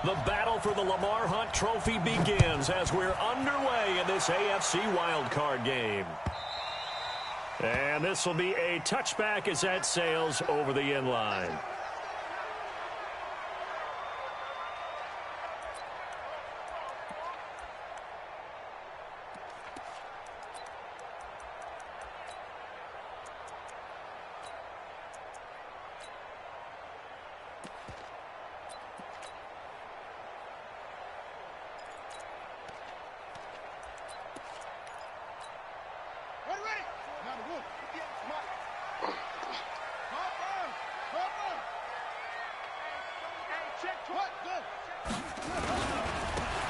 The battle for the Lamar Hunt Trophy begins as we're underway in this AFC wildcard game. And this will be a touchback as that sails over the end line.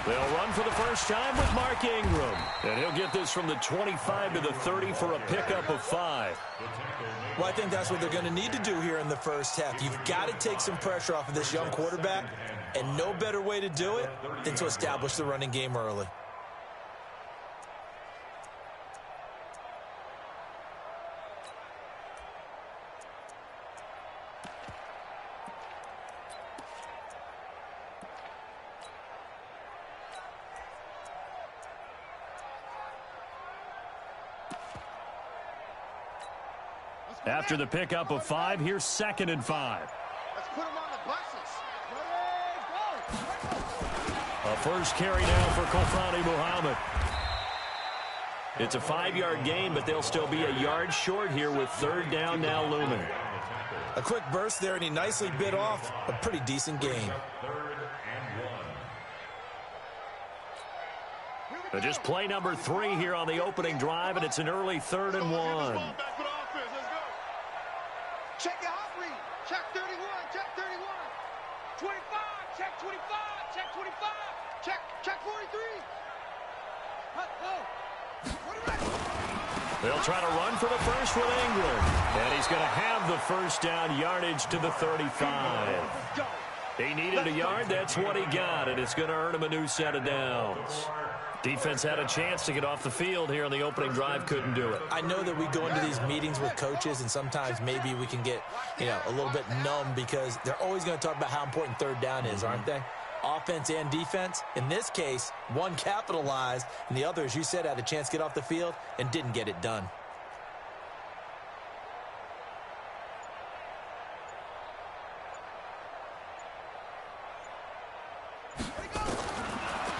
They'll run for the first time with Mark Ingram. And he'll get this from the 25 to the 30 for a pickup of 5. Well, I think that's what they're going to need to do here in the first half. You've got to take some pressure off of this young quarterback, and no better way to do it than to establish the running game early. After the pickup of 5, here's 2nd and 5. Let's put him on the buses. A first carry now for Kofani Muhammad. It's a 5-yard gain, but they'll still be a yard short here with 3rd down now looming. A quick burst there, and he nicely bit off a pretty decent gain. Just play number 3 here on the opening drive, and it's an early 3rd and 1. Check your hot read. Check 31. Check 31. 25. Check 25. Check 25. Check 43. They'll try to run for the first with Ingram. And he's going to have the first down yardage to the 35. He needed a yard. That's what he got. And it's going to earn him a new set of downs. Defense had a chance to get off the field here on the opening drive. Couldn't do it. I know that we go into these meetings with coaches, and sometimes maybe we can get, a little bit numb because they're always going to talk about how important 3rd down is, aren't they? Offense and defense. In this case, one capitalized, and the other, as you said, had a chance to get off the field and didn't get it done.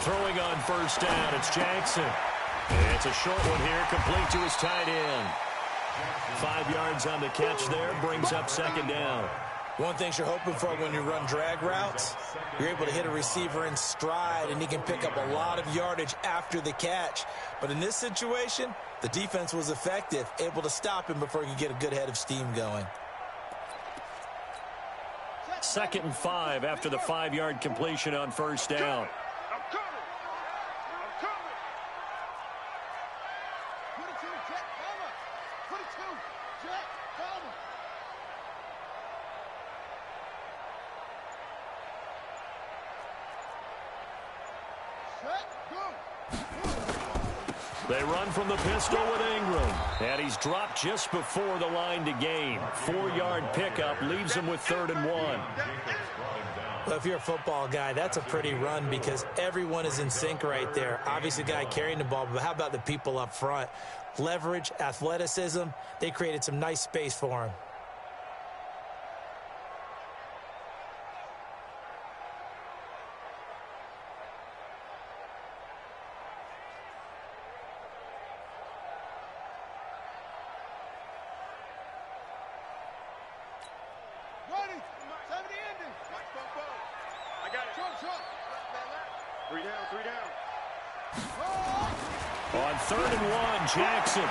Throwing on first down, it's Jackson. It's a short one here, complete to his tight end. 5 yards on the catch there, brings up 2nd down. One thing you're hoping for when you run drag routes, you're able to hit a receiver in stride, and he can pick up a lot of yardage after the catch. But in this situation, the defense was effective, able to stop him before he could get a good head of steam going. 2nd and 5 after the 5-yard completion on first down. They run from the pistol with Ingram. And he's dropped just before the line to gain. 4-yard pickup leaves him with 3rd and 1. Well, if you're a football guy, that's a pretty run because everyone is in sync right there. Obviously, the guy carrying the ball, but how about the people up front? Leverage, athleticism, they created some nice space for him. On 3rd and 1, Jackson.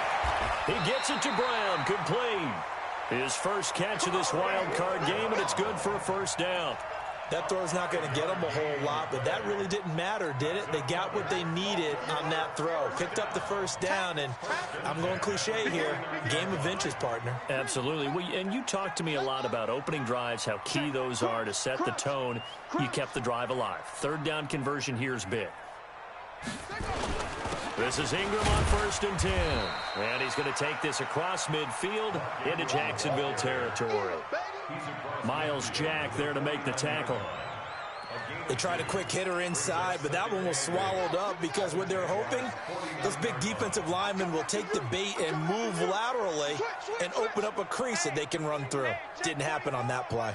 He gets it to Brown, complete. His first catch of this wild card game, and it's good for a first down. That throw's not going to get them a whole lot, but that really didn't matter, did it? They got what they needed on that throw. Picked up the first down, and I'm going cliche here, game of inches, partner. Absolutely. And you talked to me a lot about opening drives, how key those are to set the tone. You kept the drive alive. 3rd down conversion here is big. This is Ingram on 1st and 10. And he's going to take this across midfield into Jacksonville territory. Miles Jack there to make the tackle. They tried a quick hitter inside, but that one was swallowed up because what they're hoping, those big defensive linemen will take the bait and move laterally and open up a crease that they can run through. Didn't happen on that play.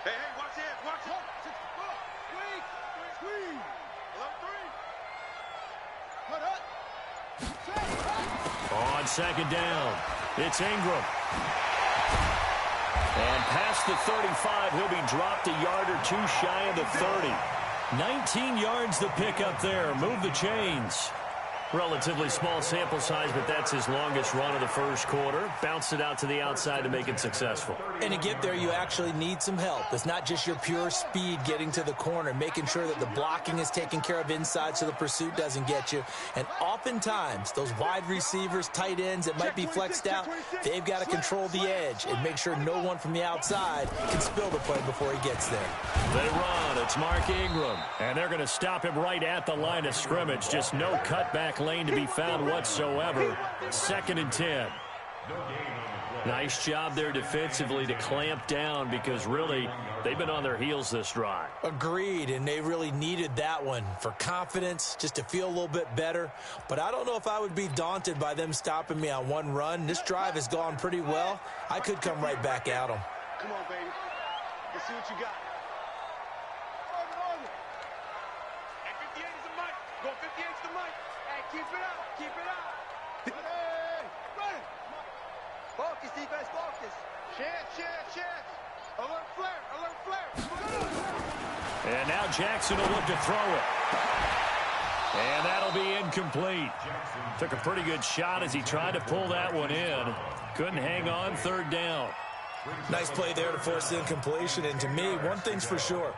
Hey, watch it, watch it. Squeeze. 11-3. On second down, it's Ingram. And past the 35, he'll be dropped a yard or two shy of the 30. 19 yards the pick up there. Move the chains. Relatively small sample size, but that's his longest run of the first quarter. Bounced it out to the outside to make it successful. And to get there, you actually need some help. It's not just your pure speed getting to the corner, making sure that the blocking is taken care of inside so the pursuit doesn't get you. And oftentimes, those wide receivers, tight ends that might be flexed out, they've got to control the edge and make sure no one from the outside can spill the play before he gets there. They run. It's Mark Ingram. And they're going to stop him right at the line of scrimmage. Just no cutback lane to be found whatsoever. 2nd and 10. Nice job there defensively to clamp down because really they've been on their heels this drive. Agreed, and they really needed that one for confidence, just to feel a little bit better. But I don't know if I would be daunted by them stopping me on one run. This drive has gone pretty well. I could come right back at them. Come on, baby. Let's see what you got. Hey, 58 is the mic. Go 58 is the mic. Hey, keep it up. Keep it up. Run. Focus, defense, focus. Chance. Alert flare. And now Jackson will look to throw it. And that'll be incomplete. Took a pretty good shot as he tried to pull that one in. Couldn't hang on. 3rd down. Nice play there to force the incompletion. And to me, one thing's for sure.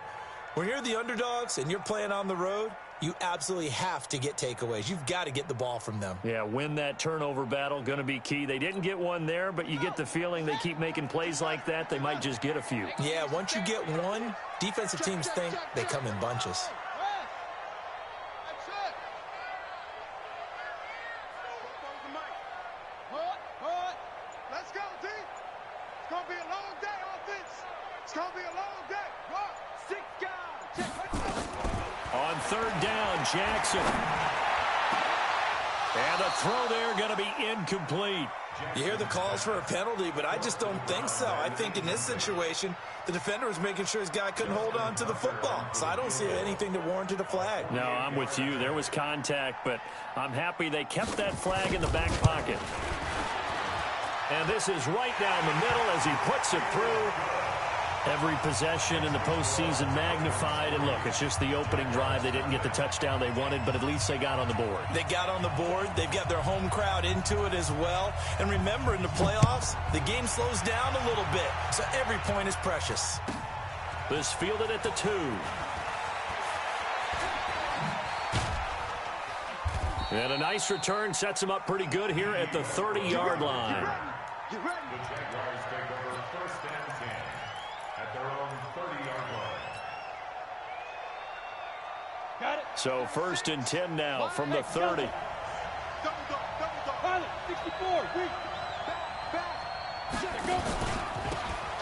When you're the underdogs and you're playing on the road, you absolutely have to get takeaways. You've got to get the ball from them. Yeah, win that turnover battle, going to be key. They didn't get one there, but you get the feeling they keep making plays like that, they might just get a few. Yeah, once you get one, defensive teams think they come in bunches. Let's go, D. It's going to be a long day, offense. It's going to be a long day. 6 guys. On 3rd down, Jackson. And the throw there going to be incomplete. You hear the calls for a penalty, but I just don't think so. I think in this situation, the defender was making sure his guy couldn't hold on to the football. So I don't see anything that warranted a flag. No, I'm with you. There was contact, but I'm happy they kept that flag in the back pocket. And this is right down the middle as he puts it through. Every possession in the postseason magnified. And look, it's just the opening drive. They didn't get the touchdown they wanted, but at least they got on the board. They got on the board. They've got their home crowd into it as well. And remember, in the playoffs, the game slows down a little bit. So every point is precious. This fielded at the 2. And a nice return sets him up pretty good here at the 30-yard line. Get ready. The Jaguars take over 1st and 10 at their own 30-yard line. Got it. So 1st and 10 now from the 30. Double dog. Pilot, 64. Weak. Back. Check, go.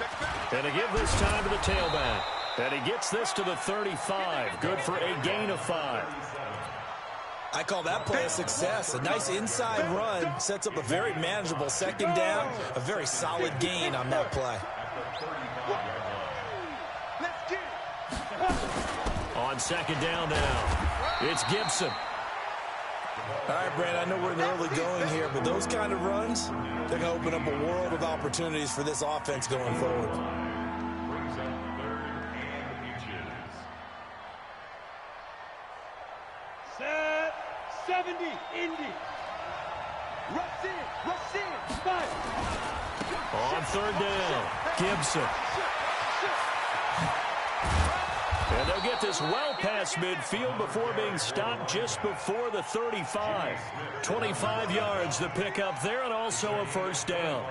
Check back. And to give this time to the tailback. And he gets this to the 35. Good for a gain of 5. I call that play a success. A nice inside run sets up a very manageable 2nd down. A very solid gain on that play. Let's get it. On 2nd down now, it's Gibson. All right, Brand, I know we're in the early going here, but those kind of runs, they're going to open up a world of opportunities for this offense going forward. Brings up 3rd and inches. Set. 70. Indy. Rush in. Fire. On 3rd down, Gibson. And they'll get this well past midfield before being stopped just before the 35. 25 yards to pick up there, and also a 1st down.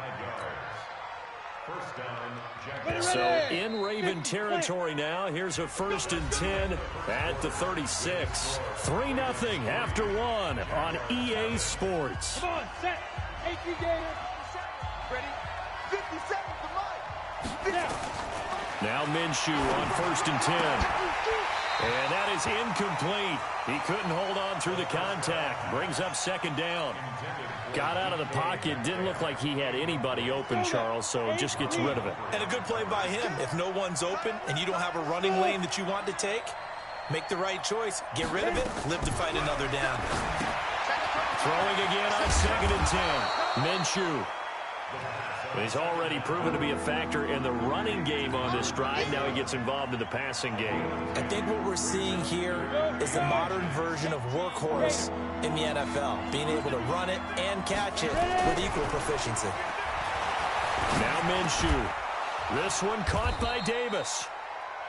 So in Raven territory now. Here's a 1st and 10 at the 36. 3-0 after 1 on EA Sports. Come on, set. 18 Gator. Ready? 50 seconds to Mike. Now Minshew on 1st and 10. And that is incomplete. He couldn't hold on through the contact. Brings up 2nd down. Got out of the pocket. Didn't look like he had anybody open, Charles, so just gets rid of it. And a good play by him. If no one's open and you don't have a running lane that you want to take, make the right choice. Get rid of it. Live to fight another down. Throwing again on 2nd and 10. Minshew. He's already proven to be a factor in the running game on this drive. Now he gets involved in the passing game. I think what we're seeing here is the modern version of workhorse in the NFL, being able to run it and catch it with equal proficiency. Now Minshew. This one caught by Davis.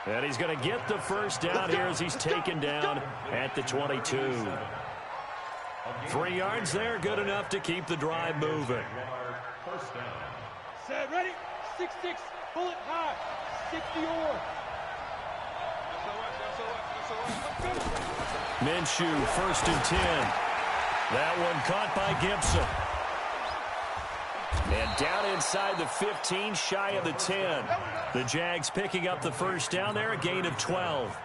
And he's going to get the 1st down here as he's taken down at the 22. 3 yards there, good enough to keep the drive moving. Set, ready? 6-6, pull it high. 60-or. Minshew, 1st and 10. That one caught by Gibson. And down inside the 15, shy of the 10. The Jags picking up the 1st down there, a gain of 12.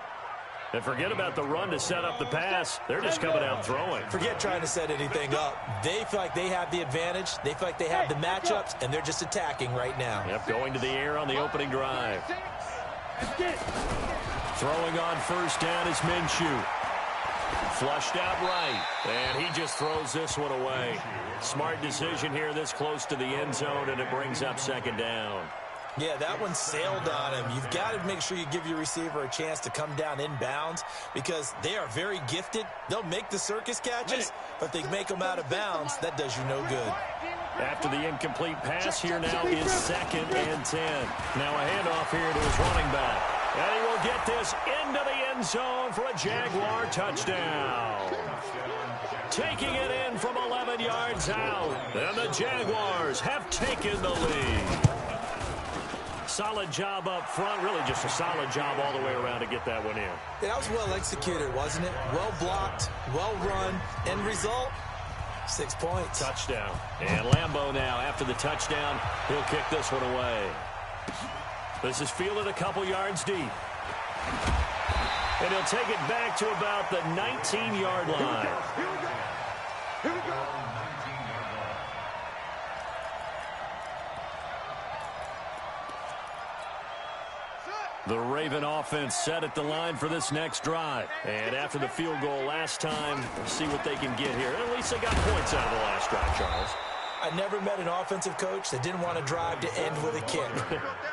And forget about the run to set up the pass. They're just coming out throwing. Forget trying to set anything up. They feel like they have the advantage. They feel like they have the matchups, and they're just attacking right now. Yep, going to the air on the opening drive. Throwing on 1st down is Minshew. Flushed out right, and he just throws this one away. Smart decision here this close to the end zone, and it brings up 2nd down. Yeah, that one sailed on him. You've got to make sure you give your receiver a chance to come down inbounds because they are very gifted. They'll make the circus catches, but they make them out of bounds. That does you no good. After the incomplete pass, here now is 2nd and 10. Now a handoff here to his running back. And he will get this into the end zone for a Jaguar touchdown. Taking it in from 11 yards out. And the Jaguars have taken the lead. Solid job up front, really just a solid job all the way around to get that one in. That was well executed, wasn't it? Well blocked, well run, end result, 6 points. Touchdown. And Lambeau now, after the touchdown, he'll kick this one away. This is fielded a couple yards deep. And he'll take it back to about the 19-yard line. Here we go. Here we go. The Raven offense set at the line for this next drive. And after the field goal last time, we'll see what they can get here. At least they got points out of the last drive, Charles. I never met an offensive coach that didn't want to drive to end with a kick.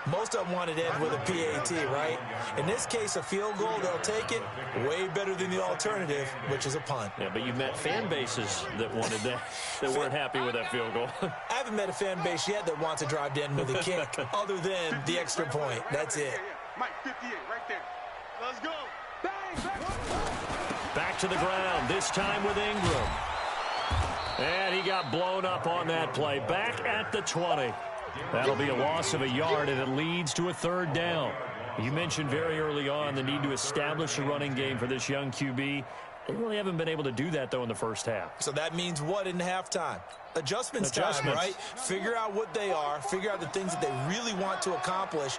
Most of them wanted to end with a PAT, right? In this case, a field goal, they'll take it. Way better than the alternative, which is a punt. Yeah, but you've met fan bases that wanted that, that weren't happy with that field goal. I haven't met a fan base yet that wants to drive to end with a kick, other than the extra point. That's it. Mike, 58, right there. Let's go. Bang, Back to the ground, this time with Ingram. And he got blown up on that play. Back at the 20. That'll be a loss of a yard, and it leads to a 3rd down. You mentioned very early on the need to establish a running game for this young QB. They really haven't been able to do that, though, in the first half. So that means what in halftime? Adjustments time, right? Figure out what they are. Figure out the things that they really want to accomplish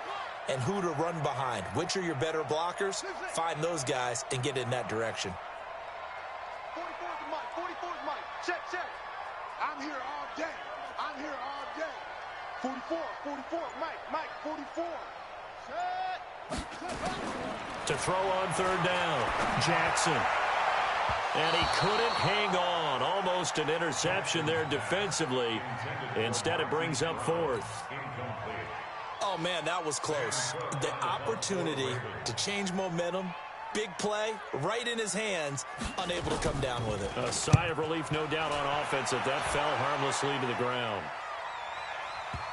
and who to run behind. Which are your better blockers? Find those guys and get in that direction. 44's Mike. 44's Mike. Check. I'm here all day. I'm here all day. 44. Mike, 44. Set. To throw on 3rd down, Jackson. And he couldn't hang on. Almost an interception there defensively. Instead, it brings up 4th. Oh, man, that was close. The opportunity to change momentum, big play, right in his hands, unable to come down with it. A sigh of relief, no doubt, on offense if that fell harmlessly to the ground.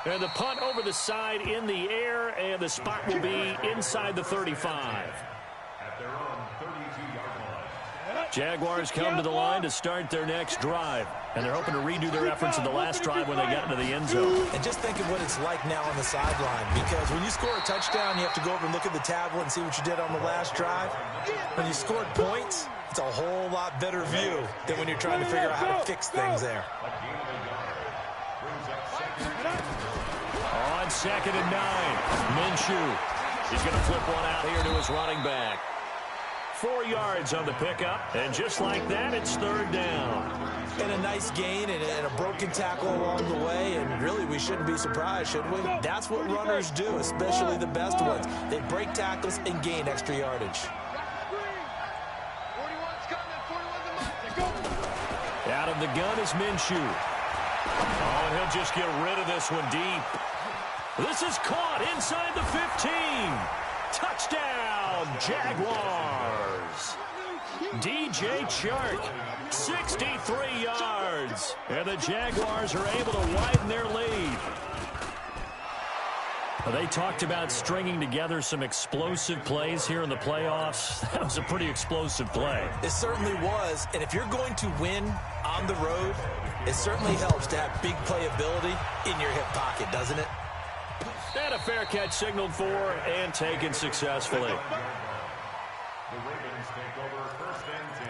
And the punt over the side in the air, and the spot will be inside the 35. Jaguars come to the line to start their next drive, and they're hoping to redo their efforts in the last drive when they got into the end zone. And just think of what it's like now on the sideline, because when you score a touchdown, you have to go over and look at the tablet and see what you did on the last drive. When you scored points, it's a whole lot better view than when you're trying to figure out how to fix things there. On 2nd and 9, Minshew He's going to flip one out here to his running back. 4 yards on the pickup, and just like that, it's third down. And a nice gain and a broken tackle along the way, and really we shouldn't be surprised, should we? That's what runners do, especially the best ones. They break tackles and gain extra yardage. Out of the gun is Minshew. Oh, and he'll just get rid of this one deep. This is caught inside the 15. Touchdown, Jaguars. DJ Chark, 63 yards. And the Jaguars are able to widen their lead. They talked about stringing together some explosive plays here in the playoffs. That was a pretty explosive play. It certainly was. And if you're going to win on the road, it certainly helps to have big playability in your hip pocket, doesn't it? And a fair catch signaled for and taken successfully. The Ravens take over first and 10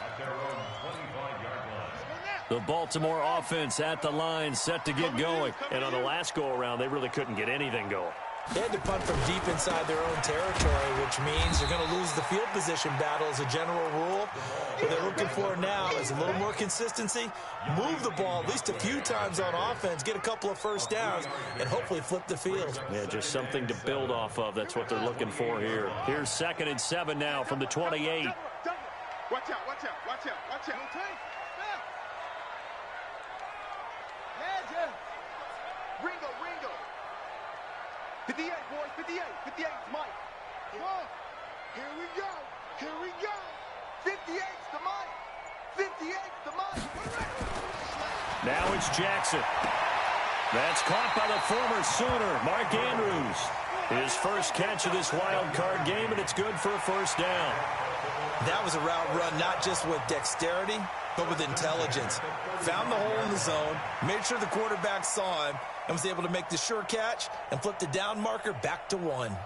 at their own 25-yard line. The Baltimore offense at the line, set to get going. And on the last go-around, they really couldn't get anything going. They had to punt from deep inside their own territory, which means they're going to lose the field position battle as a general rule. What they're looking for now is a little more consistency, move the ball at least a few times on offense, get a couple of first downs, and hopefully flip the field. Yeah, just something to build off of. That's what they're looking for here. Here's 2nd and 7 now from the 28. Watch out, watch out, watch out, watch out. Ringo. 58, boys, 58, 58, Mike. Come on. Here we go. 58's the Mike. 58's the Mike. Now it's Jackson. That's caught by the former Sooner, Mark Andrews. His first catch of this wild card game, and it's good for a first down. That was a route run not just with dexterity, but with intelligence. Found the hole in the zone, made sure the quarterback saw him, and was able to make the sure catch and flip the down marker back to 1.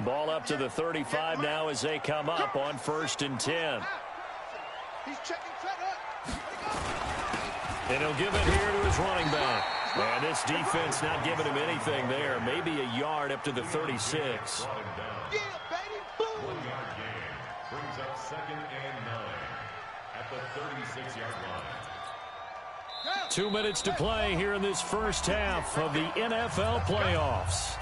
Ball up to the 35 now as they come up on 1st and 10. He's checking set up. And he'll give it here to his running back. And this defense not giving him anything there. Maybe a yard up to the 36. Yeah, baby, boom. 1-yard gain brings up 2nd and 9 at the 36-yard line. 2 minutes to play here in this first half of the NFL playoffs.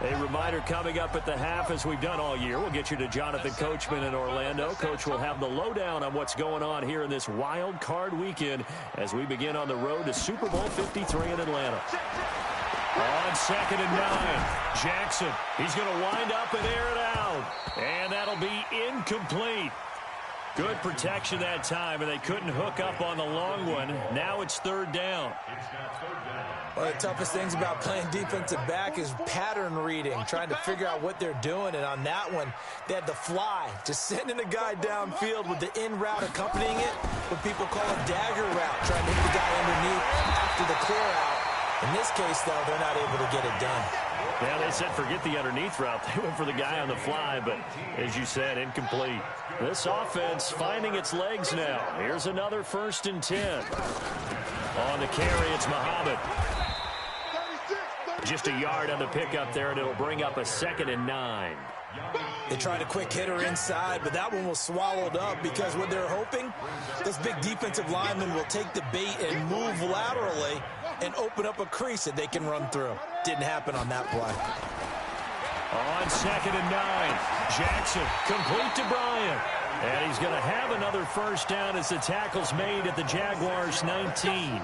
A reminder coming up at the half, as we've done all year. We'll get you to Jonathan Coachman in Orlando. Coach will have the lowdown on what's going on here in this wild card weekend as we begin on the road to Super Bowl 53 in Atlanta. On 2nd and 9, Jackson. He's going to wind up and air it out. And that'll be incomplete. Good protection that time, and they couldn't hook up on the long one. Now it's 3rd down. One of the toughest things about playing defensive back is pattern reading, trying to figure out what they're doing. And on that one, they had the fly, just sending a guy downfield with the in route accompanying it, what people call a dagger route, trying to hit the guy underneath after the clear out. In this case, though, they're not able to get it done. Yeah, they said forget the underneath route. They went for the guy on the fly, but as you said, incomplete. This offense finding its legs now. Here's another 1st and 10. On the carry, it's Muhammad. Just a yard on the pickup there, and it'll bring up a 2nd and 9. They tried a quick hitter inside, but that one was swallowed up because what they're hoping, this big defensive lineman will take the bait and move laterally and open up a crease that they can run through. Didn't happen on that play. On 2nd and 9, Jackson complete to Bryant. And he's going to have another first down as the tackle's made at the Jaguars' 19.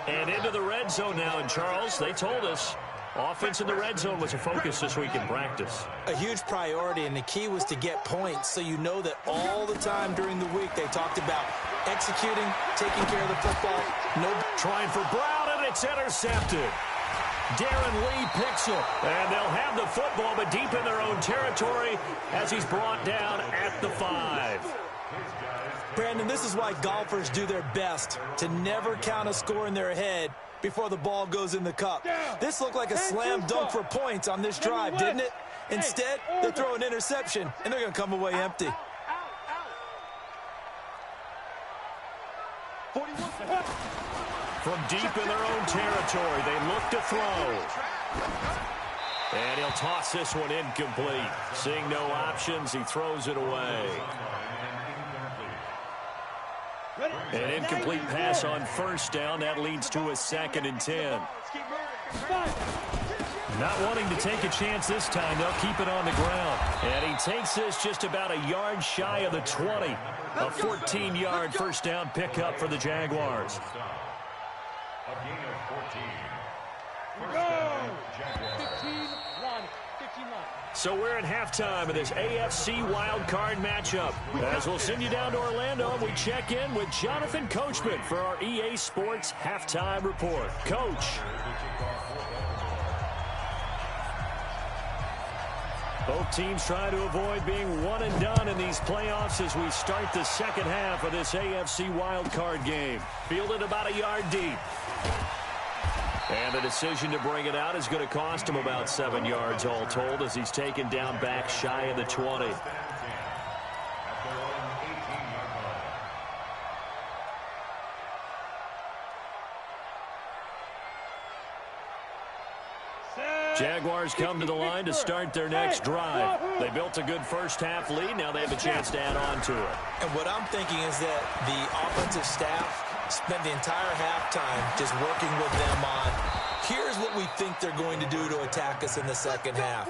And into the red zone now. And Charles, they told us offense in the red zone was a focus this week in practice. A huge priority, and the key was to get points, so you know that all the time during the week they talked about executing, taking care of the football. No trying for Brown, and it's intercepted. Darren Lee picks it, and they'll have the football, but deep in their own territory as he's brought down at the 5. Brandon, this is why golfers do their best to never count a score in their head before the ball goes in the cup. This looked like a slam dunk for points on this drive, didn't it? Instead, they throw an interception, and they're going to come away empty. From deep in their own territory, they look to throw. And he'll toss this one incomplete. Seeing no options, he throws it away. An incomplete pass on first down. That leads to a 2nd and 10. Not wanting to take a chance this time, they'll keep it on the ground. And he takes this just about a yard shy of the 20. A 14-yard first down pickup for the Jaguars. A gain of 14. So we're at halftime of this AFC wildcard matchup. As we'll send you down to Orlando, we check in with Jonathan Coachman for our EA Sports Halftime Report. Coach. Both teams try to avoid being one and done in these playoffs as we start the second half of this AFC wildcard game. Fielded about a yard deep. And the decision to bring it out is going to cost him about 7 yards all told as he's taken down back shy of the 20. Jaguars come to the line to start their next drive. They built a good first-half lead. Now they have a chance to add on to it. And what I'm thinking is that the offensive staff spent the entire halftime just working with them on, here's what we think they're going to do to attack us in the second half.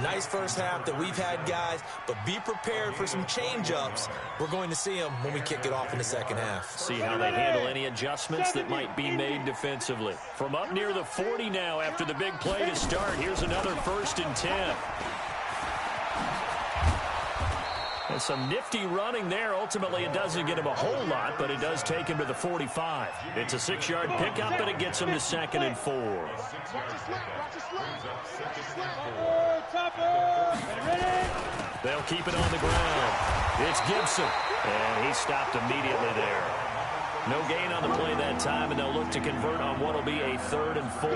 Nice first half that we've had, guys, but be prepared for some change-ups. We're going to see them when we kick it off in the second half. See how they handle any adjustments that might be made defensively. From up near the 40 now after the big play to start, here's another 1st and 10. And some nifty running there. Ultimately, it doesn't get him a whole lot, but it does take him to the 45. It's a 6-yard pickup, and it gets him to 2nd and 4. They'll keep it on the ground. It's Gibson, and he stopped immediately there. No gain on the play that time, and they'll look to convert on what will be a 3rd and 4.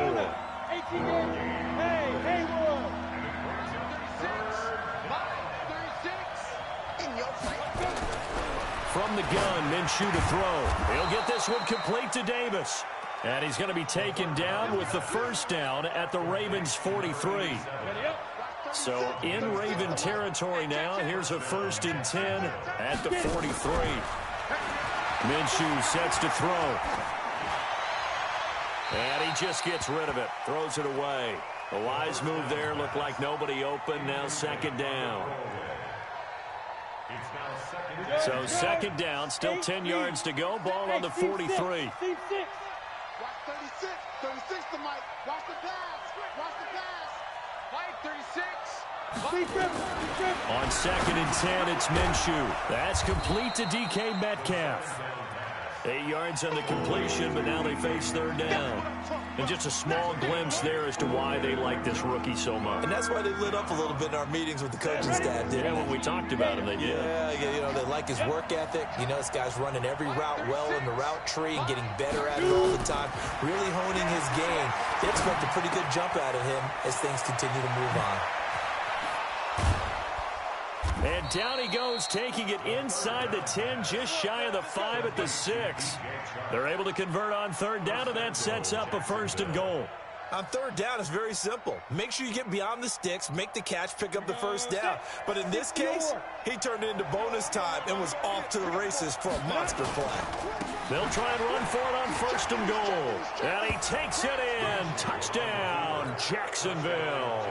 From the gun, Minshew to throw. He'll get this one complete to Davis. And he's going to be taken down with the first down at the Ravens' 43. So in Raven territory now, here's a 1st and 10 at the 43. Minshew sets to throw. And he just gets rid of it, throws it away. A wise move there, looked like nobody open, now 2nd down. So 2nd down, still 10 yards to go, ball on the 43. Watch 36, 36 to Mike. Watch the pass. Watch the pass. Mike, 36. On 2nd and 10, it's Minshew. That's complete to DK Metcalf. 8 yards on the completion, but now they face 3rd down. And just a small glimpse there as to why they like this rookie so much. And that's why they lit up a little bit in our meetings with the coaching staff, didn't they? When we talked about him, they did. Yeah, you know, they like his work ethic. You know, this guy's running every route well in the route tree and getting better at it all the time, really honing his game. They expect a pretty good jump out of him as things continue to move on. And down he goes, taking it inside the 10, just shy of the 5 at the 6. They're able to convert on 3rd down, and that sets up a 1st and goal. On 3rd down, it's very simple. Make sure you get beyond the sticks, make the catch, pick up the first down. But in this case, he turned it into bonus time and was off to the races for a monster play. They'll try and run for it on 1st and goal. And he takes it in. Touchdown, Jacksonville.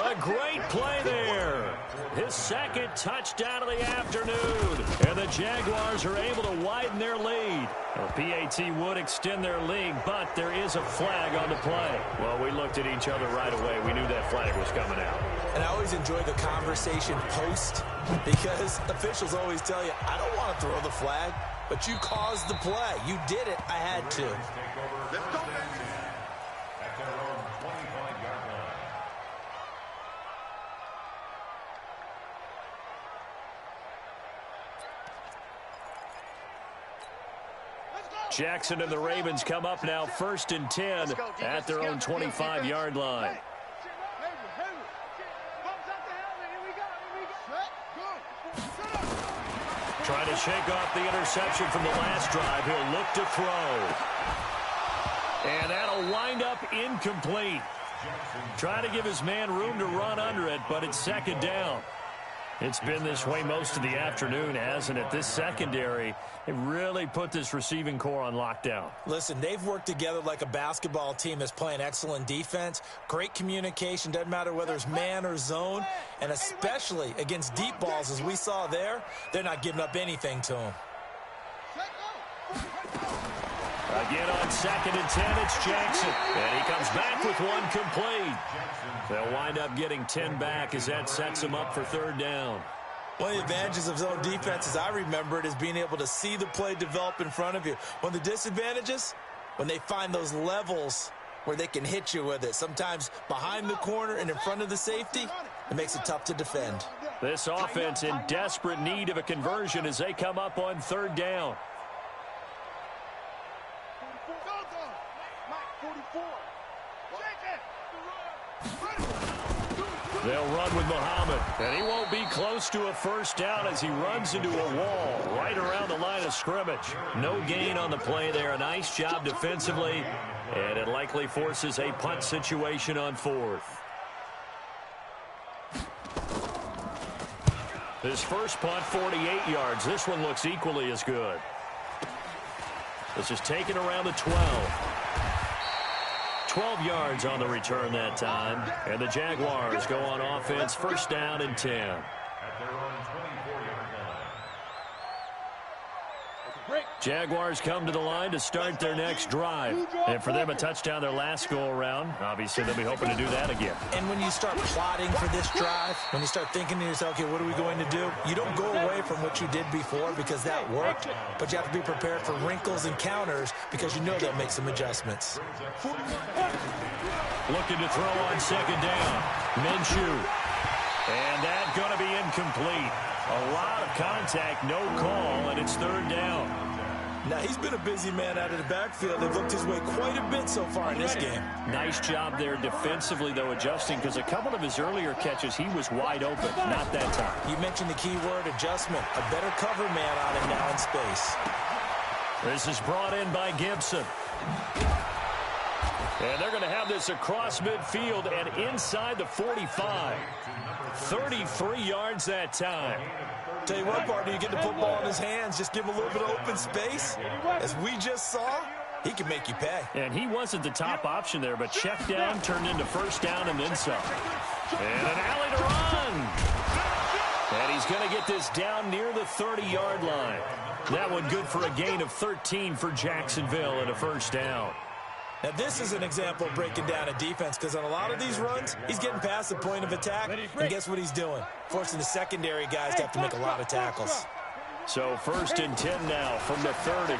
A great play there. His 2nd touchdown of the afternoon. And the Jaguars are able to widen their lead. Well, PAT would extend their lead, but there is a flag on the play. Well, we looked at each other right away. We knew that flag was coming out. And I always enjoy the conversation post because officials always tell you, I don't want to throw the flag, but you caused the play. You did it. I had to. Let's go. At their own 25-yard line. Jackson and the Ravens come up now 1st and 10 at their own 25-yard line. Trying to shake off the interception from the last drive. He'll look to throw. And that'll wind up incomplete. Trying to give his man room to run under it, but it's second down. It's been this way most of the afternoon, hasn't it? This secondary, it really put this receiving core on lockdown. Listen, they've worked together like a basketball team that's playing excellent defense. Great communication, doesn't matter whether it's man or zone. And especially against deep balls, as we saw there, they're not giving up anything to them. Again on 2nd and 10, it's Jackson. And he comes back with one complete. They'll wind up getting 10 back as that sets them up for 3rd down. One of the advantages of zone defense, as I remember it, is being able to see the play develop in front of you. One of the disadvantages, when they find those levels where they can hit you with it, sometimes behind the corner and in front of the safety, it makes it tough to defend. This offense in desperate need of a conversion as they come up on 3rd down. They'll run with Muhammad, and he won't be close to a 1st down as he runs into a wall right around the line of scrimmage. No gain on the play there. A nice job defensively, and it likely forces a punt situation on 4th. His first punt, 48 yards. This one looks equally as good. This is taken around the 12. 12 yards on the return that time. And the Jaguars go on offense, 1st down and 10. At their own 24-yard line. Jaguars come to the line to start their next drive. And for them, a touchdown their last go-around. Obviously, they'll be hoping to do that again. And when you start plotting for this drive, when you start thinking to yourself, okay, what are we going to do? You don't go away from what you did before because that worked, but you have to be prepared for wrinkles and counters because you know they'll make some adjustments. Looking to throw on 2nd down. Minshew. And that's going to be incomplete. A lot of contact, no call, and it's 3rd down. Now, he's been a busy man out of the backfield. They've looked his way quite a bit so far in this game. Nice job there defensively, though, adjusting, because a couple of his earlier catches, he was wide open. Not that time. You mentioned the key word, adjustment. A better cover man on him now in space. This is brought in by Gibson. And they're going to have this across midfield and inside the 45. 33 yards that time. Tell you what, partner, you get the football in his hands, just give him a little bit of open space. As we just saw, he can make you pay. And he wasn't the top option there, but check down turned into 1st down and then some. And an alley to run. And he's going to get this down near the 30-yard line. That one good for a gain of 13 for Jacksonville and a 1st down. Now, this is an example of breaking down a defense because on a lot of these runs, he's getting past the point of attack, and guess what he's doing? Forcing the secondary guys to have to make a lot of tackles. So 1st and 10 now from the 30.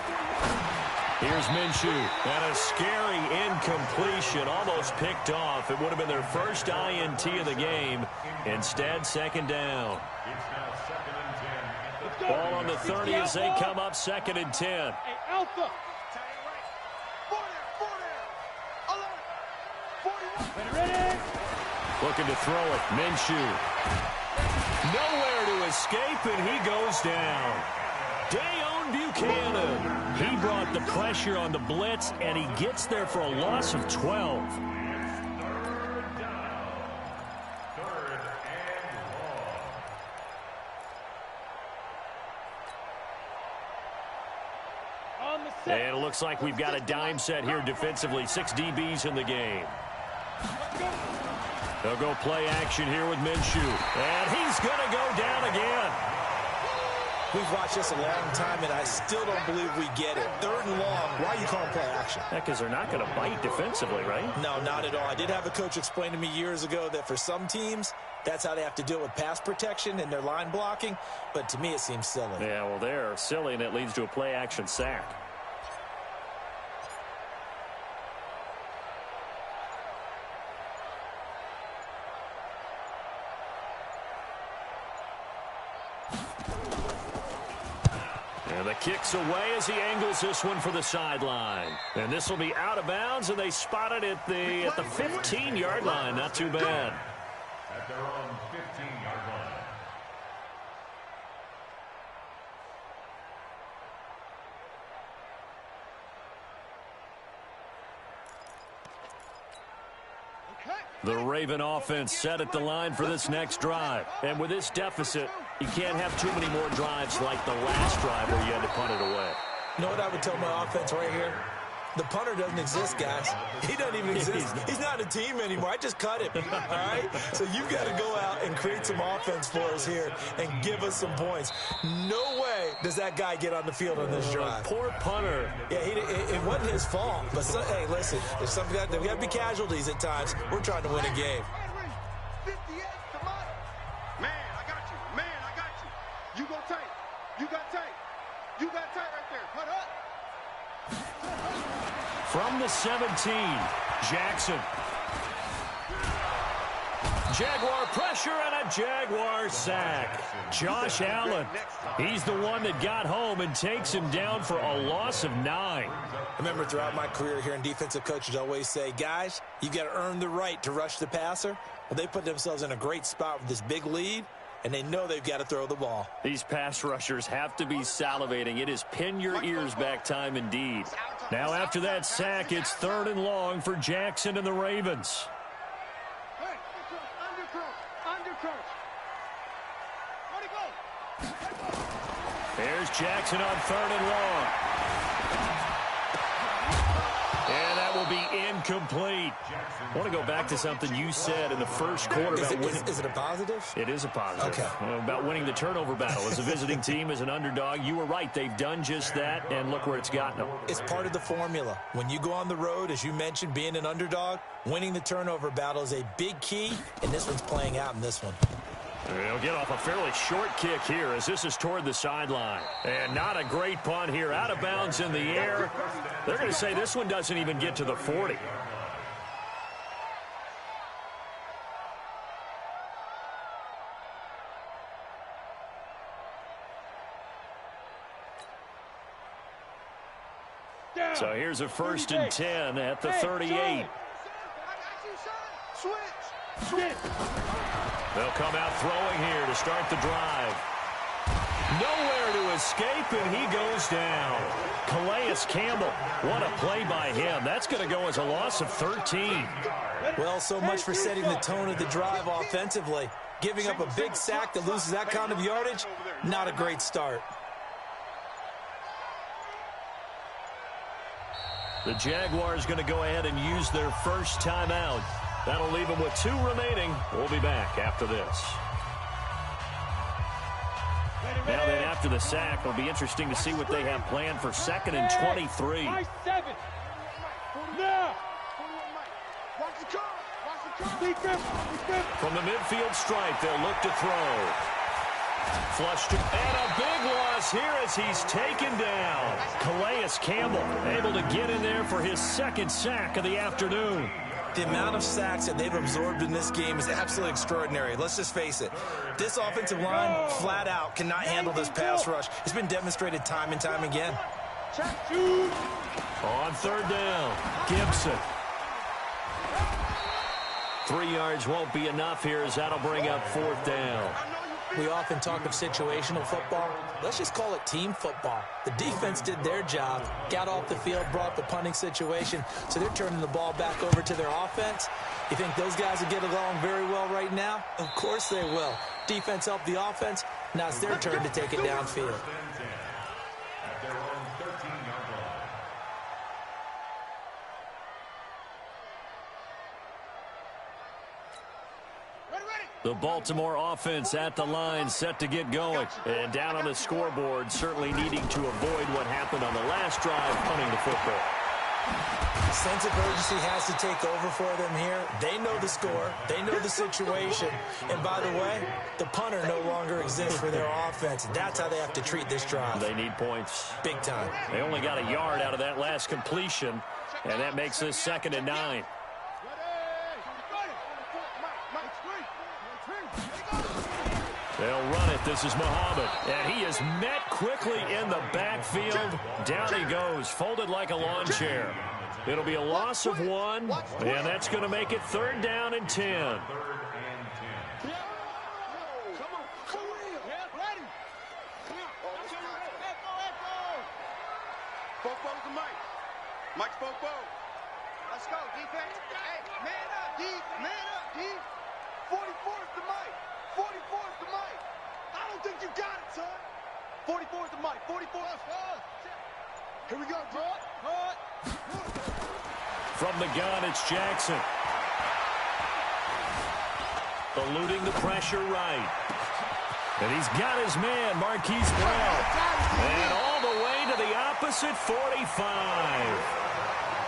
Here's Minshew, and a scary incompletion, almost picked off. It would have been their first INT of the game. Instead, 2nd down. Ball on the 30 as they come up 2nd and 10. Looking to throw it. Minshew. Nowhere to escape, and he goes down. Dayon Buchanan. He brought the pressure on the blitz, and he gets there for a loss of 12. And it looks like we've got a dime set here defensively. 6 DBs in the game. They'll go play action here with Minshew. And he's going to go down again. We've watched this a long time, and I still don't believe we get it. 3rd and long. Why are you calling play action? Because they're not going to bite defensively, right? No, not at all. I did have a coach explain to me years ago that for some teams, that's how they have to deal with pass protection and their line blocking. But to me, it seems silly. Yeah, well, they're silly, and it leads to a play action sack. And the kick's away as he angles this one for the sideline. And this will be out of bounds, and they spot it at the 15-yard line. Not too bad. At their own 15-yard line. The Raven offense set at the line for this next drive. And with this deficit, you can't have too many more drives like the last drive where you had to punt it away. You know what I would tell my offense right here? The punter doesn't exist, guys. He doesn't even exist. He's not a team anymore. I just cut him, all right? So you've got to go out and create some offense for us here and give us some points. No way does that guy get on the field on this drive. Poor punter. Yeah, it wasn't his fault. But, hey, listen, there's there got to be casualties at times. We're trying to win a game. Man, I got you. Man, I got you. You go tight. You got tight. You got tight right there. Put up. From the 17, Jackson. Jaguar pressure and a Jaguar sack. Josh Allen, he's the one that got home and takes him down for a loss of 9. I remember throughout my career here in defensive coaches always say, guys, you got to earn the right to rush the passer. Well, they put themselves in a great spot with this big lead, and they know they've got to throw the ball. These pass rushers have to be salivating. It is pin your ears back time indeed. Now after that sack, it's 3rd and long for Jackson and the Ravens. Hey, undercoach. Where'd he go? There's Jackson on 3rd and long. And that will be incomplete. I want to go back to something you said in the first quarter about winning. Is it a positive? It is a positive. Okay. About winning the turnover battle. As a visiting team, as an underdog, you were right. They've done just that, and look where it's gotten them. It's part of the formula. When you go on the road, as you mentioned, being an underdog, winning the turnover battle is a big key, and this one's playing out in this one. They'll get off a fairly short kick here as this is toward the sideline. And not a great punt here. Out of bounds in the air. They're going to say this one doesn't even get to the 40. So here's a 1st and 10 at the 38. Switch. They'll come out throwing here to start the drive. Nowhere to escape, and he goes down. Calais Campbell, what a play by him. That's going to go as a loss of 13. Well, so much for setting the tone of the drive offensively. Giving up a big sack that loses that kind of yardage, not a great start. The Jaguars going to go ahead and use their first timeout. That'll leave them with 2 remaining. We'll be back after this. Now then, after the sack, it'll be interesting to see what they have planned for 2nd and 23. Now. From the midfield stripe, they'll look to throw. Flushed and a big loss here as he's taken down. Calais Campbell able to get in there for his 2nd sack of the afternoon. The amount of sacks that they've absorbed in this game is absolutely extraordinary. Let's just face it. This offensive line, flat out, cannot handle this pass rush. It's been demonstrated time and time again. On 3rd down, Gibson. 3 yards won't be enough here as that'll bring up 4th down. We often talk of situational football. Let's just call it team football. The defense did their job, got off the field, brought the punting situation, so they're turning the ball back over to their offense. You think those guys will get along very well right now? Of course they will. Defense helped the offense. Now it's their turn to take it downfield. The Baltimore offense at the line, set to get going. And down on the scoreboard, certainly needing to avoid what happened on the last drive, punting the football. Sense of urgency has to take over for them here. They know the score. They know the situation. And by the way, the punter no longer exists for their offense. That's how they have to treat this drive. They need points. Big time. They only got a yard out of that last completion, and that makes this 2nd and 9. They'll run it. This is Muhammad. And he is met quickly in the backfield. Down he goes, folded like a lawn chair. It'll be a loss of 1, and that's going to make it 3rd down and 10. Mike's Bobo. Let's go, defense. Hey, man up, D. Man up, D. 44 is the mic. 44 is the mic. I don't think you got it, son. 44 is the mic. 44 is Here we go, Todd. From the gun, it's Jackson. Eluding the pressure right. And he's got his man, Marquise Brown. And all the way to the opposite 45.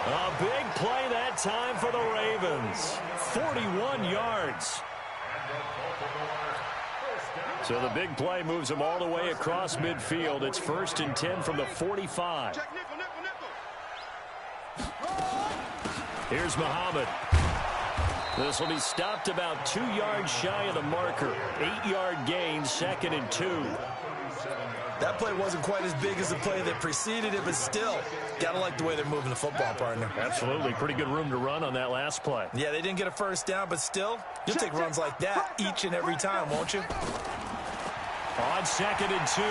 A big play that time for the Ravens. 41 yards. So the big play moves them all the way across midfield. It's 1st and 10 from the 45. Here's Muhammad. This will be stopped about 2 yards shy of the marker. 8-yard gain, 2nd and 2. That play wasn't quite as big as the play that preceded it, but still, gotta like the way they're moving the football, partner. Absolutely. Pretty good room to run on that last play. Yeah, they didn't get a first down, but still, you'll take runs like that each and every time, won't you? On 2nd and 2,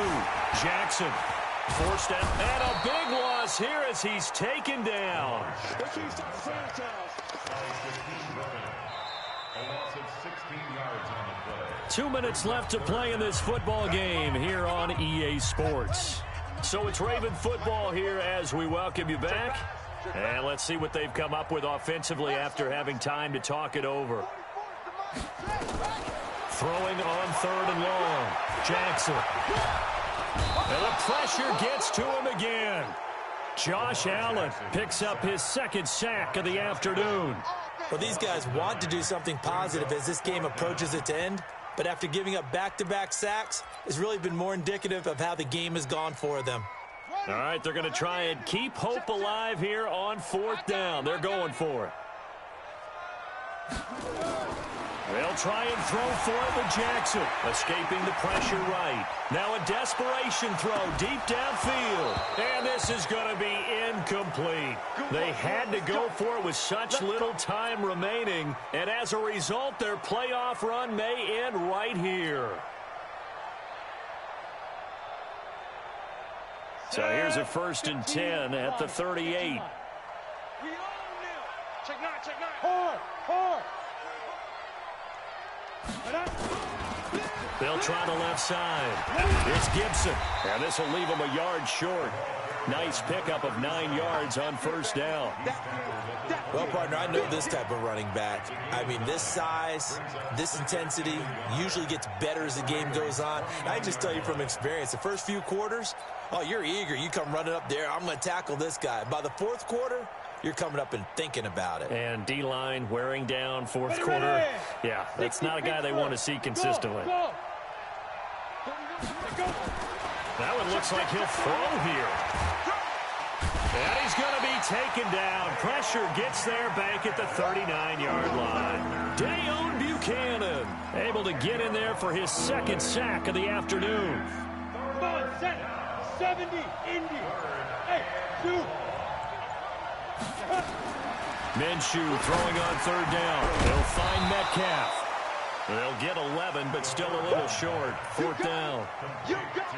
Jackson forced out. And a big loss here as he's taken down. A loss of 16 yards on the play. 2 minutes left to play in this football game here on EA Sports. So it's Raven football here as we welcome you back. And let's see what they've come up with offensively after having time to talk it over. Throwing on 3rd and long. Jackson. And the pressure gets to him again. Josh Allen picks up his 2nd sack of the afternoon. Well, these guys want to do something positive as this game approaches its end, but after giving up back-to-back sacks, it's really been more indicative of how the game has gone for them. All right, they're going to try and keep hope alive here on 4th down. They're going for it. They'll try and throw for it with Jackson, escaping the pressure right. Now a desperation throw deep downfield. And this is going to be incomplete. They had to go for it with such little time remaining. And as a result, their playoff run may end right here. So here's a 1st and 10 at the 38. Check 9, check 9. Hard. They'll try the left side. It's Gibson. And this will leave him a yard short. Nice pickup of 9 yards on 1st down. Well, partner, I know this type of running back. I mean, this size, this intensity usually gets better as the game goes on. And I just tell you from experience, the first few quarters, oh, you're eager. You come running up there. I'm going to tackle this guy. By the 4th quarter, you're coming up and thinking about it. And D-line wearing down 4th quarter. Yeah, that's not a guy they want to see consistently. That one looks like he'll throw here. And he's going to be taken down. Pressure gets there back at the 39-yard line. Dayon Buchanan able to get in there for his 2nd sack of the afternoon. Come on, set. 70, Indy. Hey, 2. Minshew throwing on 3rd down. They'll find Metcalf. They'll get 11, but still a little short. 4th down. You got it.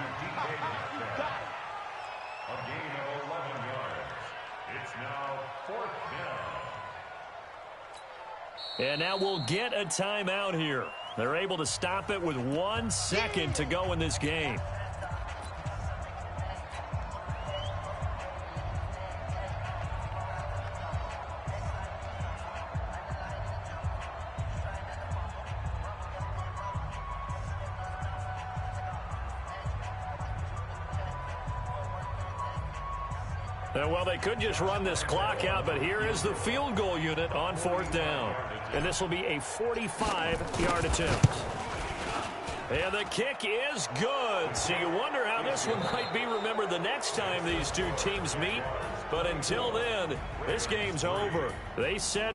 A gain of 11 yards. It's now 4th down. And now we'll get a timeout here. They're able to stop it with 1 second to go in this game. Well, they could just run this clock out, but here is the field goal unit on 4th down. And this will be a 45-yard attempt. And the kick is good. So you wonder how this one might be remembered the next time these two teams meet. But until then, this game's over. They set